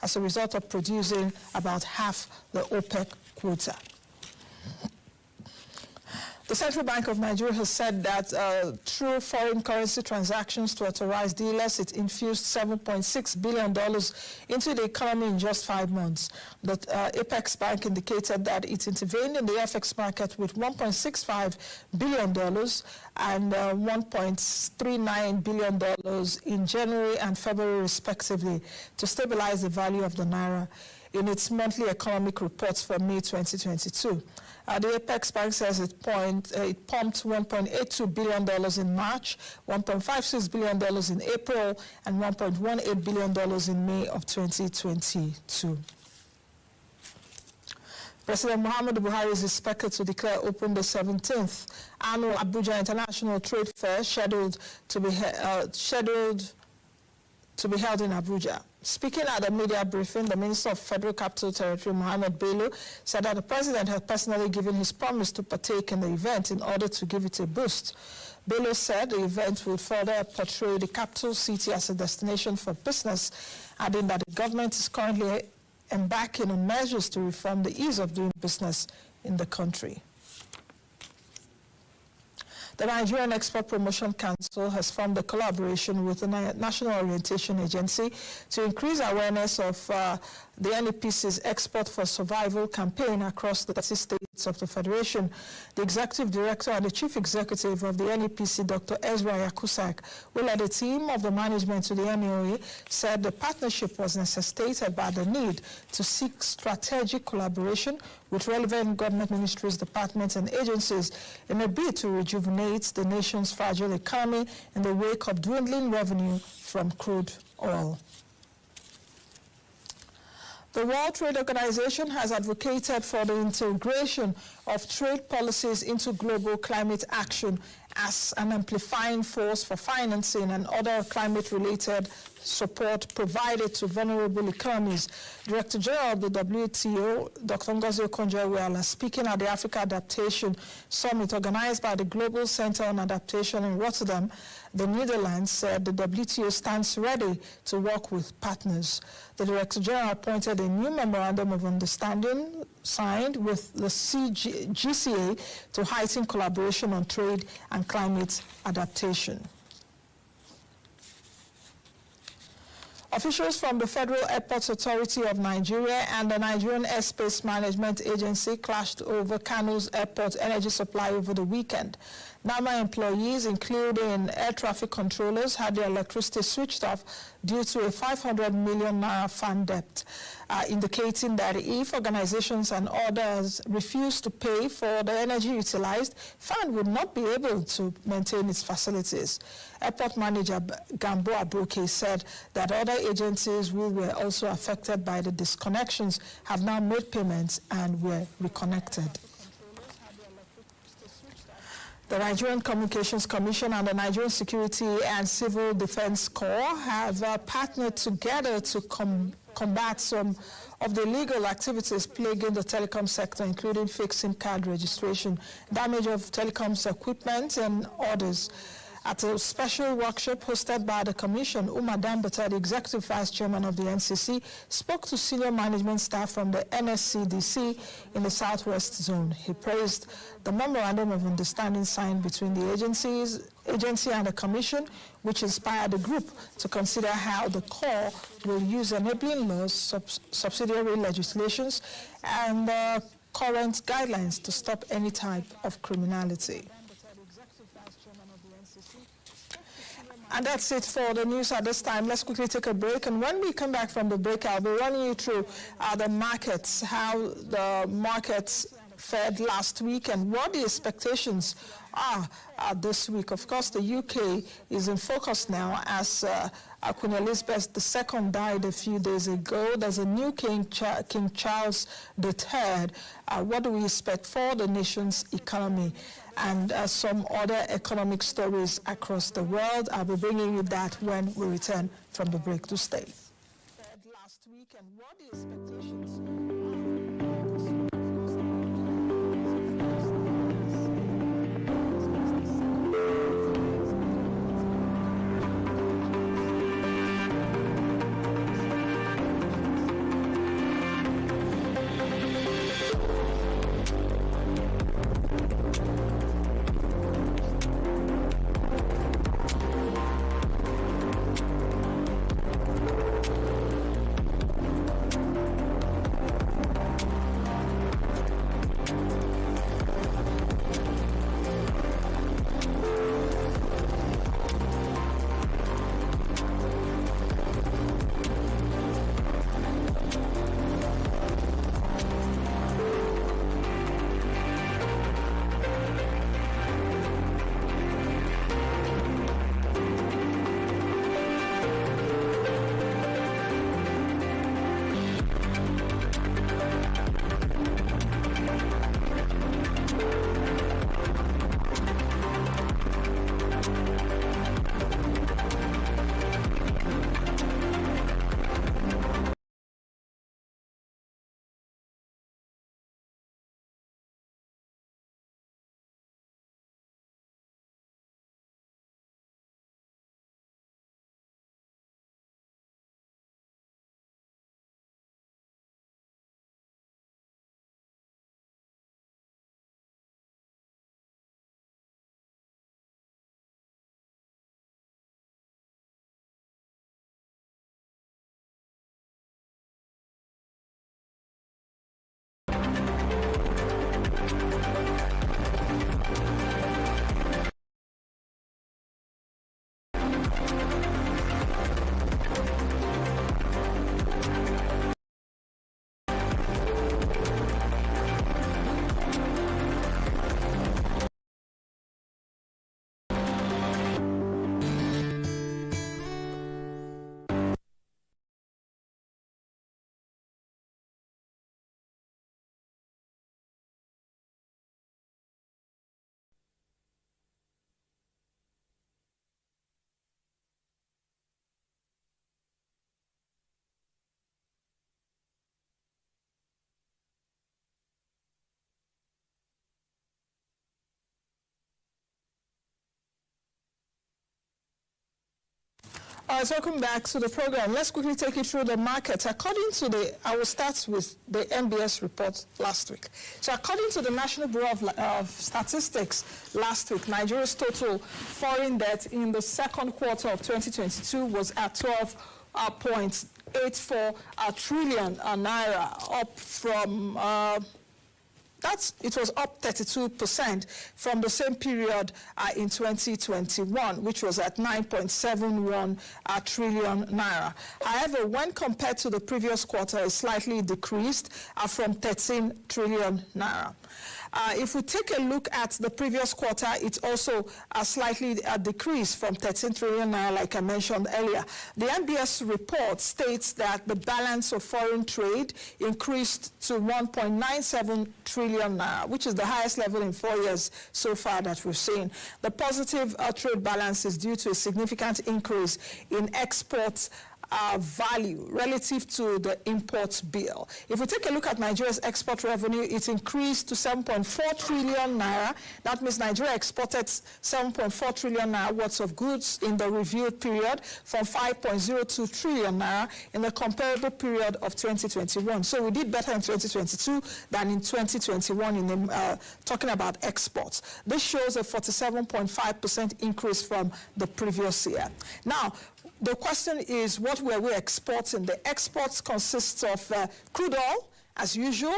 as a result of producing about half the OPEC quota. The Central Bank of Nigeria has said that through foreign currency transactions to authorized dealers, it infused $7.6 billion into the economy in just 5 months. The Apex Bank indicated that it intervened in the FX market with $1.65 billion and $1.39 billion in January and February, respectively, to stabilize the value of the naira in its monthly economic reports for May 2022. The Apex Bank says it pumped $1.82 billion in March, $1.56 billion in April, and $1.18 billion in May of 2022. President Muhammadu Buhari is expected to declare open the 17th annual Abuja International Trade Fair scheduled to be held in Abuja. Speaking at a media briefing, the Minister of Federal Capital Territory, Mohammed Bello, said that the President had personally given his promise to partake in the event in order to give it a boost. Bello said the event will further portray the capital city as a destination for business, adding that the government is currently embarking on measures to reform the ease of doing business in the country. The Nigerian Export Promotion Council has formed a collaboration with the National Orientation Agency to increase awareness of the NEPC's Export for Survival campaign across the 30 states of the Federation. The Executive Director and the Chief Executive of the NEPC, Dr. Ezra Yakusak, who led a team of the management to the NOA, said the partnership was necessitated by the need to seek strategic collaboration with relevant government ministries, departments, and agencies in a bid to rejuvenate the nation's fragile economy in the wake of dwindling revenue from crude oil. The World Trade Organization has advocated for the integration of trade policies into global climate action as an amplifying force for financing and other climate-related support provided to vulnerable economies. Director General of the WTO, Dr. Ngozi Okonjo-Iweala, speaking at the Africa Adaptation Summit organized by the Global Center on Adaptation in Rotterdam, the Netherlands, said the WTO stands ready to work with partners. The Director General appointed a new memorandum of understanding signed with the GCA to heighten collaboration on trade and climate adaptation. Officials from the Federal Airports Authority of Nigeria and the Nigerian Airspace Management Agency clashed over Kano's airport energy supply over the weekend. NAMA employees, including air traffic controllers, had their electricity switched off due to a 500 million naira fund debt, indicating that if organizations and others refuse to pay for the energy utilized, FAN would not be able to maintain its facilities. Airport manager Gambo Abuke said that other agencies who were also affected by the disconnections have now made payments and were reconnected. The Nigerian Communications Commission and the Nigerian Security and Civil Defense Corps have partnered together to combat some of the illegal activities plaguing the telecom sector, including fake SIM card registration, damage of telecoms equipment, and others. At a special workshop hosted by the Commission, Umar Dambata, the Executive Vice Chairman of the NCC, spoke to senior management staff from the NSCDC in the Southwest Zone. He praised the Memorandum of Understanding signed between the agency and the Commission, which inspired the group to consider how the Corps will use enabling laws, subsidiary legislations, and current guidelines to stop any type of criminality. And that's it for the news at this time. Let's quickly take a break. And when we come back from the break, I'll be running you through the markets, how the markets fared last week and what the expectations are this week. Of course, the UK is in focus now as Queen Elizabeth II died a few days ago. There's a new King Charles III. What do we expect for the nation's economy? And some other economic stories across the world. I'll be bringing you that when we return from the break. To stay. Last week and what the expectations All right, welcome back to the program. Let's quickly take you through the markets. According to I will start with the NBS report last week. So according to the National Bureau of Statistics last week, Nigeria's total foreign debt in the second quarter of 2022 was at 12.84 trillion naira, up from it was up 32% from the same period in 2021, which was at 9.71 trillion naira. However, when compared to the previous quarter, it slightly decreased from 13 trillion naira. If we take a look at the previous quarter, it's also slightly decreased from 13 trillion naira, like I mentioned earlier. The NBS report states that the balance of foreign trade increased to 1.97 trillion naira, which is the highest level in 4 years so far that we've seen. The positive trade balance is due to a significant increase in exports value relative to the import bill. If we take a look at Nigeria's export revenue, it increased to 7.4 trillion naira. That means Nigeria exported 7.4 trillion naira worth of goods in the reviewed period from 5.02 trillion naira in the comparable period of 2021. So we did better in 2022 than in 2021 in talking about exports. This shows a 47.5% increase from the previous year. Now, the question is, what were we exporting? The exports consist of crude oil, as usual,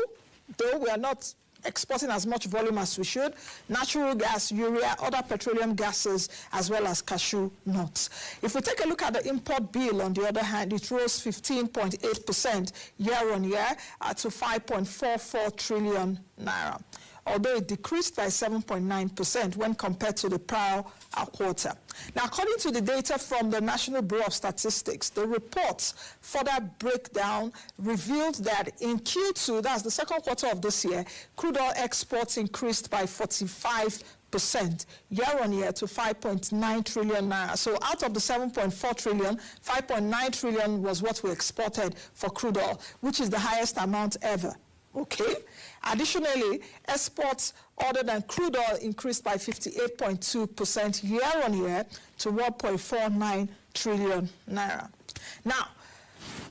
though we are not exporting as much volume as we should, natural gas, urea, other petroleum gases, as well as cashew nuts. If we take a look at the import bill, on the other hand, it rose 15.8% year-on-year to 5.44 trillion naira, although it decreased by 7.9% when compared to the prior quarter. Now, according to the data from the National Bureau of Statistics, the report's further breakdown revealed that in Q2, that's the second quarter of this year, crude oil exports increased by 45% year-on-year to 5.9 trillion naira. So out of the 7.4 trillion, 5.9 trillion was what we exported for crude oil, which is the highest amount ever. Okay. Additionally, exports other than crude oil increased by 58.2% year-on-year to 1.49 trillion naira. Now,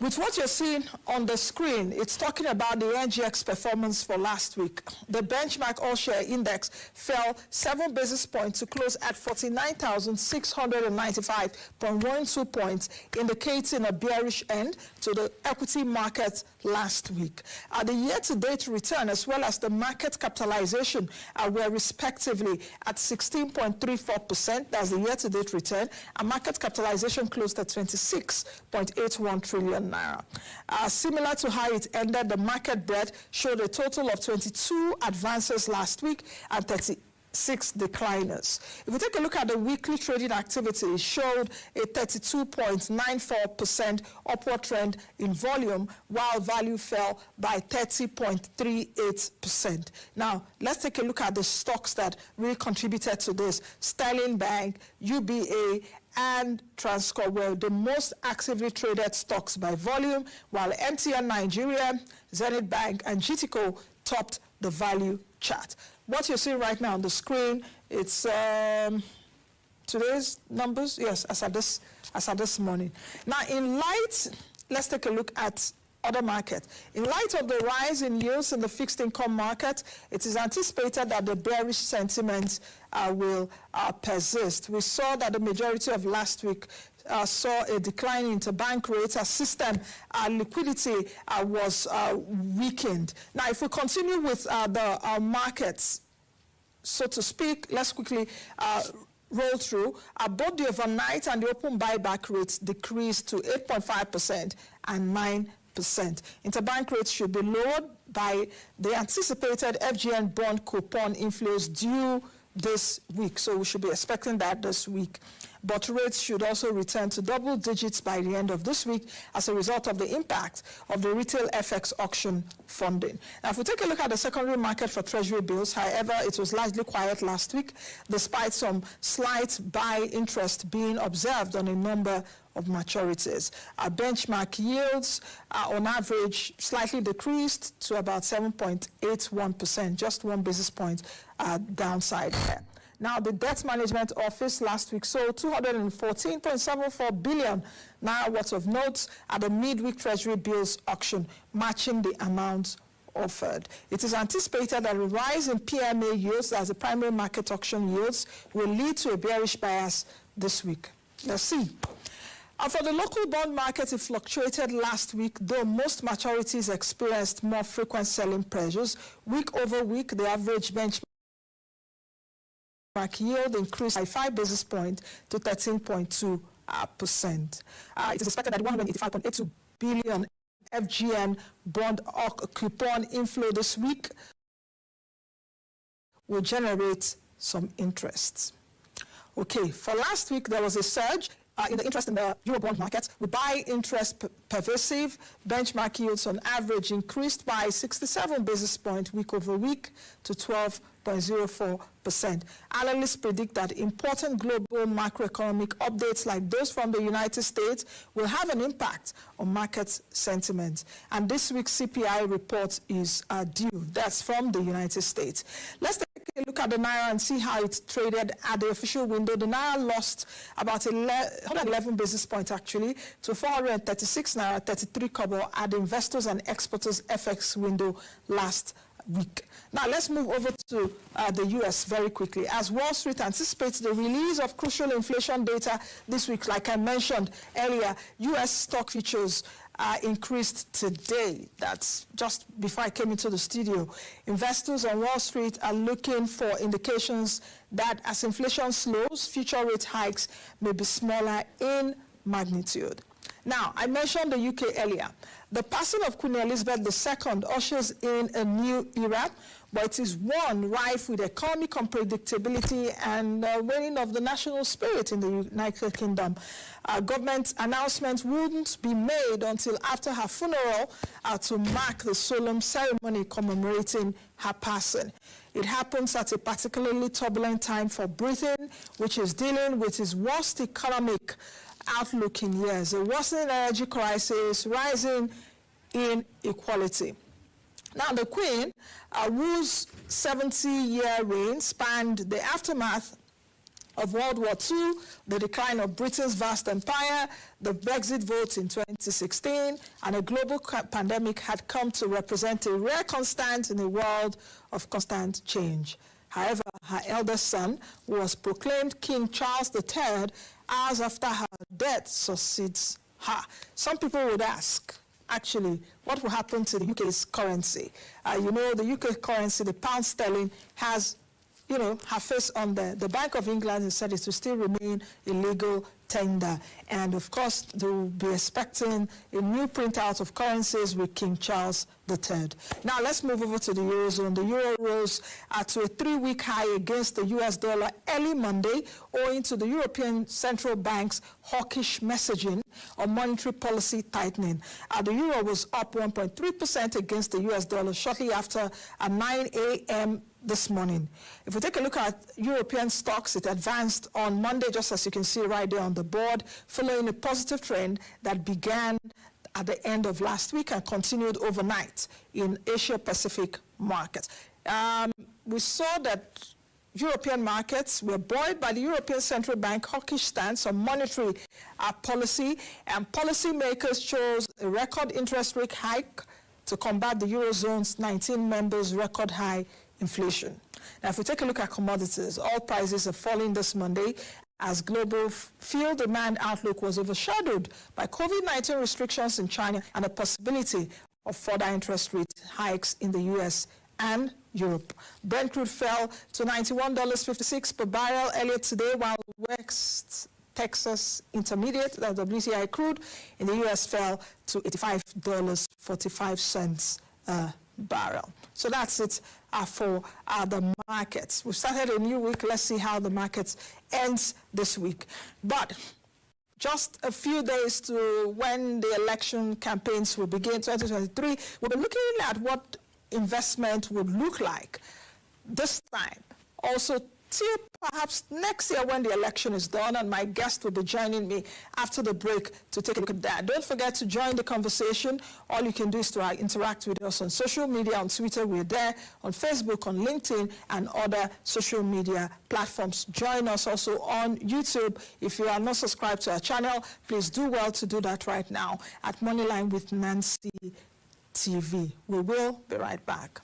with what you're seeing on the screen, it's talking about the NGX performance for last week. The benchmark all-share index fell 7 basis points to close at 49,695.12 points, indicating a bearish end to the equity market last week. The year-to-date return, as well as the market capitalization, were respectively at 16.34%, that's the year-to-date return, and market capitalization closed at 26.81 trillion naira. Similar to how it ended, the market breadth showed a total of 22 advances last week and 36 decliners. If we take a look at the weekly trading activity, it showed a 32.94% upward trend in volume, while value fell by 30.38%. Now, let's take a look at the stocks that really contributed to this. Sterling Bank, UBA, and Transcorp were the most actively traded stocks by volume, while MTN Nigeria, Zenith Bank, and GTCO topped the value chart. What you're seeing right now on the screen, it's today's numbers, yes, as at this morning. Now, in light, let's take a look at other markets. In light of the rise in yields in the fixed income market, it is anticipated that the bearish sentiment will persist. We saw that the majority of last week saw a decline in interbank rates as system liquidity was weakened. Now, if we continue with the markets, so to speak, let's quickly roll through. Both the overnight and the open buyback rates decreased to 8.5% and 9%. Interbank rates should be lowered by the anticipated FGN bond coupon inflows due this week. So we should be expecting that this week. But rates should also return to double digits by the end of this week as a result of the impact of the retail FX auction funding. Now, if we take a look at the secondary market for treasury bills, however, it was largely quiet last week, despite some slight buy interest being observed on a number of maturities. Our benchmark yields on average slightly decreased to about 7.81%, just 1 basis point downside there. Now, the Debt Management Office last week sold 214.74 billion naira worth of notes at the midweek Treasury bills auction, matching the amount offered. It is anticipated that a rise in PMA yields, as the primary market auction yields, will lead to a bearish bias this week. Let's see. For the local bond market, it fluctuated last week, though most maturities experienced more frequent selling pressures. Week over week, the average benchmark yield increased by 5 basis points to 13.2%. It is expected that 185.82 billion FGN bond coupon inflow this week will generate some interest. Okay, for last week, there was a surge in the interest in the Eurobond market, with buy interest pervasive. Benchmark yields on average increased by 67 basis points week over week to 12.04%. Analysts predict that important global macroeconomic updates like those from the United States will have an impact on market sentiment. And this week's CPI report is due. That's from the United States. Let's take a look at the Naira and see how it traded at the official window. The Naira lost about 111 basis points actually to 436 Naira 33 kobo at the investors and exporters FX window last week. Now let's move over to the U.S. very quickly. As Wall Street anticipates the release of crucial inflation data this week, like I mentioned earlier, U.S. stock futures increased today. That's just before I came into the studio. Investors on Wall Street are looking for indications that as inflation slows, future rate hikes may be smaller in magnitude. Now, I mentioned the UK earlier. The passing of Queen Elizabeth II ushers in a new era, but it is one rife with economic unpredictability and waning of the national spirit in the United Kingdom. Government announcements wouldn't be made until after her funeral to mark the solemn ceremony commemorating her passing. It happens at a particularly turbulent time for Britain, which is dealing with its worst economic outlook in years, a worsening energy crisis, rising inequality. Now, the Queen, whose 70-year reign spanned the aftermath of World War II, the decline of Britain's vast empire, the Brexit vote in 2016, and a global pandemic, had come to represent a rare constant in a world of constant change. However, her eldest son, who was proclaimed King Charles III, hours after her death, succeeds her. Some people would ask, actually, what will happen to the UK's currency? You know, the UK currency, the pound sterling, has, you know, her face on the Bank of England has said it will still remain a legal tender. And of course, they will be expecting a new printout of currencies with King Charles III. Now, let's move over to the Eurozone. The Euro rose to a 3-week high against the US dollar early Monday, owing to the European Central Bank's hawkish messaging on monetary policy tightening. The Euro was up 1.3% against the US dollar shortly after 9 a.m. this morning. If we take a look at European stocks, it advanced on Monday, just as you can see right there on the board, following a positive trend that began at the end of last week and continued overnight in Asia-Pacific markets. We saw that European markets were buoyed by the European Central Bank hawkish stance on monetary policy, and policymakers chose a record interest rate hike to combat the Eurozone's 19 members' record high inflation. Now, if we take a look at commodities, oil prices are falling this Monday as global fuel demand outlook was overshadowed by COVID-19 restrictions in China and the possibility of further interest rate hikes in the U.S. and Europe. Brent crude fell to $91.56 per barrel earlier today, while West Texas Intermediate, the WTI crude, in the U.S. fell to $85.45 a barrel. So that's it for the markets. We've started a new week. Let's see how the markets ends this week. But just a few days to when the election campaigns will begin, 2023, we'll be looking at what investment would look like this time. Also till perhaps next year when the election is done, and my guest will be joining me after the break to take a look at that. Don't forget to join the conversation. All you can do is to interact with us on social media. On Twitter, we're there, on Facebook, on LinkedIn, and other social media platforms. Join us also on YouTube. If you are not subscribed to our channel, please do well to do that right now at Moneyline with Nancy TV. We will be right back.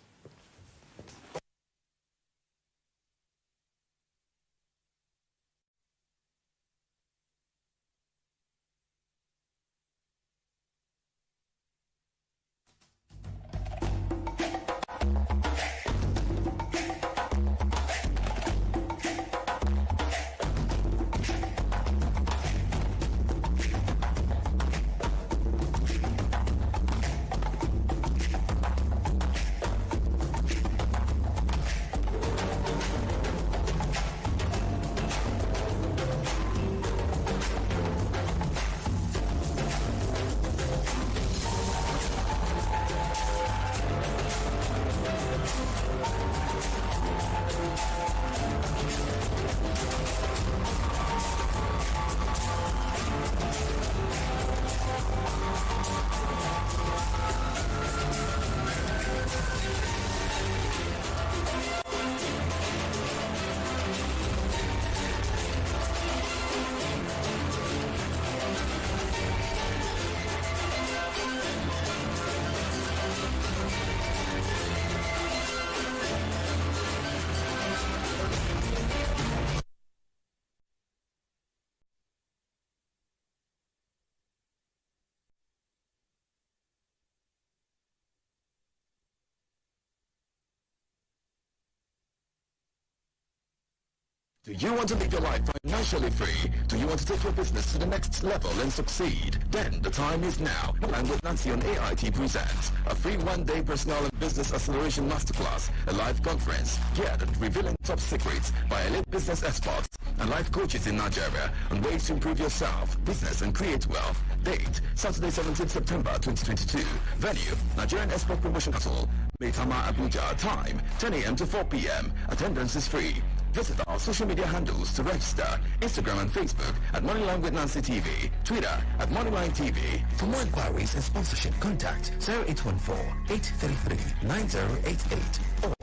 Do you want to live your life financially free? Do you want to take your business to the next level and succeed? Then the time is now. Moneyline with Nancy on AIT presents a free one-day personal and business acceleration masterclass, a live conference geared at revealing top secrets by elite business experts and life coaches in Nigeria on ways to improve yourself, business, and create wealth. Date, Saturday, 17th September 2022. Venue, Nigerian Export Promotion Council, Maitama, Abuja. Time, 10 a.m. to 4 p.m. Attendance is free. Visit our social media handles to register. Instagram and Facebook at Moneyline with Nancy TV. Twitter at Moneyline TV. For more inquiries and sponsorship, contact 0814-833-9088 or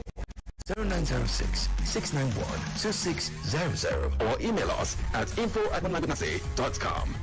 0906-691-2600 or email us at info@moneylinewithnancy.com.